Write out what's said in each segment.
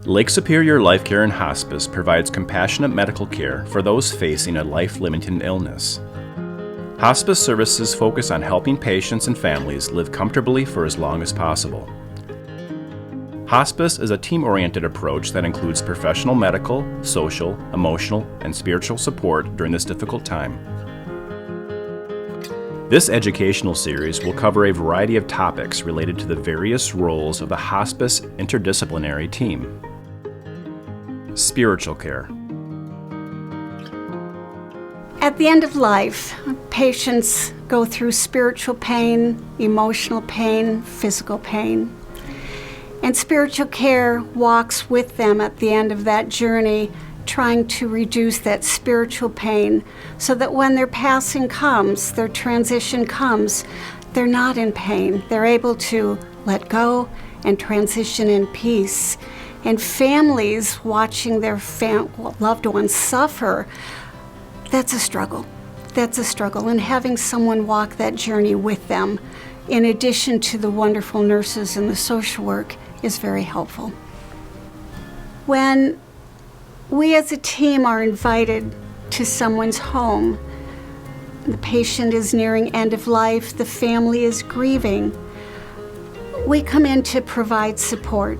Lake Superior Life Care and Hospice provides compassionate medical care for those facing a life-limiting illness. Hospice services focus on helping patients and families live comfortably for as long as possible. Hospice is a team-oriented approach that includes professional medical, social, emotional, and spiritual support during this difficult time. This educational series will cover a variety of topics related to the various roles of the hospice interdisciplinary team. Spiritual care. At the end of life, patients go through spiritual pain, emotional pain, physical pain. And spiritual care walks with them at the end of that journey, trying to reduce that spiritual pain so that when their passing comes, their transition comes, they're not in pain. They're able to let go and transition in peace. And families watching their loved ones suffer, that's a struggle. That's a struggle. And having someone walk that journey with them, in addition to the wonderful nurses and the social work, is very helpful. When we as a team are invited to someone's home, the patient is nearing end of life, the family is grieving, we come in to provide support.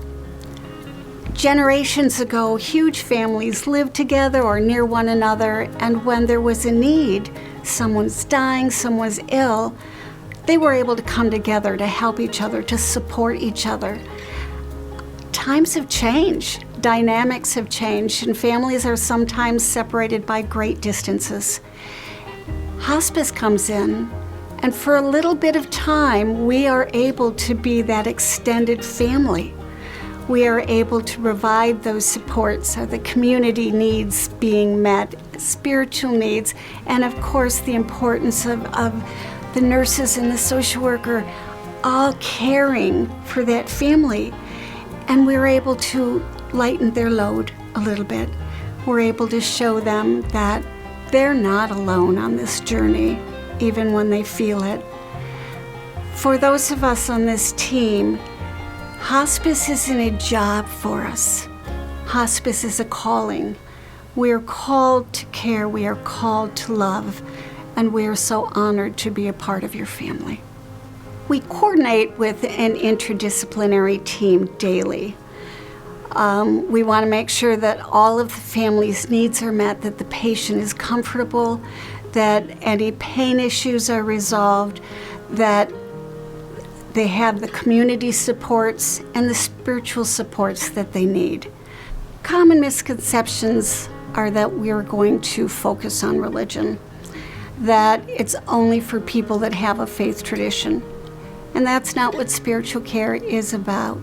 Generations ago, huge families lived together or near one another, and when there was a need, someone's dying, someone's ill, they were able to come together to help each other, to support each other. Times have changed, dynamics have changed, and families are sometimes separated by great distances. Hospice comes in, and for a little bit of time, we are able to be that extended family. We are able to provide those supports, so the community needs being met, spiritual needs, and of course the importance of the nurses and the social worker all caring for that family. And we're able to lighten their load a little bit. We're able to show them that they're not alone on this journey, even when they feel it. For those of us on this team, hospice isn't a job for us. Hospice is a calling. We are called to care, we are called to love, and we are so honored to be a part of your family. We coordinate with an interdisciplinary team daily. We want to make sure that all of the family's needs are met, that the patient is comfortable, that any pain issues are resolved, that they have the community supports and the spiritual supports that they need. Common misconceptions are that we're going to focus on religion, that it's only for people that have a faith tradition. And that's not what spiritual care is about.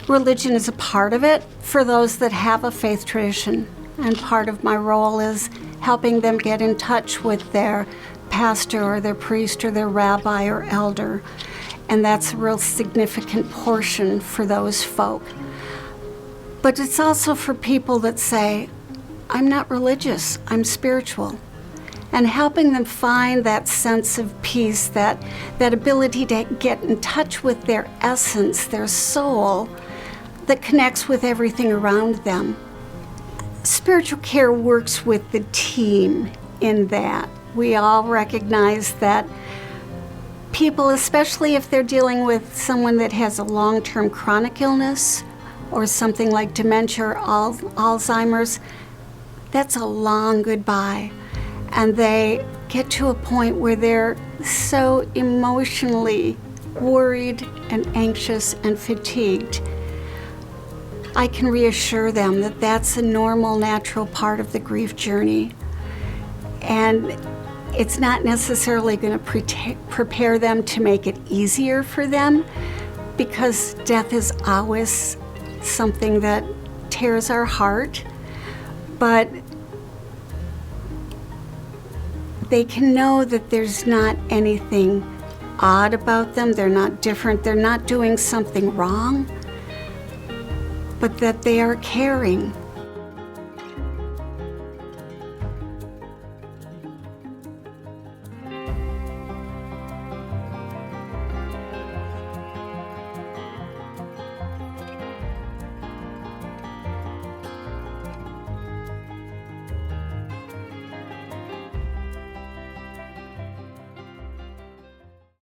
Religion is a part of it for those that have a faith tradition. And part of my role is helping them get in touch with their pastor or their priest or their rabbi or elder. And that's a real significant portion for those folk. But it's also for people that say, I'm not religious, I'm spiritual. And helping them find that sense of peace, that ability to get in touch with their essence, their soul, that connects with everything around them. Spiritual care works with the team in that. We all recognize that people, especially if they're dealing with someone that has a long-term chronic illness or something like dementia or Alzheimer's, that's a long goodbye. And they get to a point where they're so emotionally worried and anxious and fatigued. I can reassure them that that's a normal, natural part of the grief journey. And it's not necessarily going to prepare them to make it easier for them, because death is always something that tears our heart. But they can know that there's not anything odd about them, they're not different, they're not doing something wrong, but that they are caring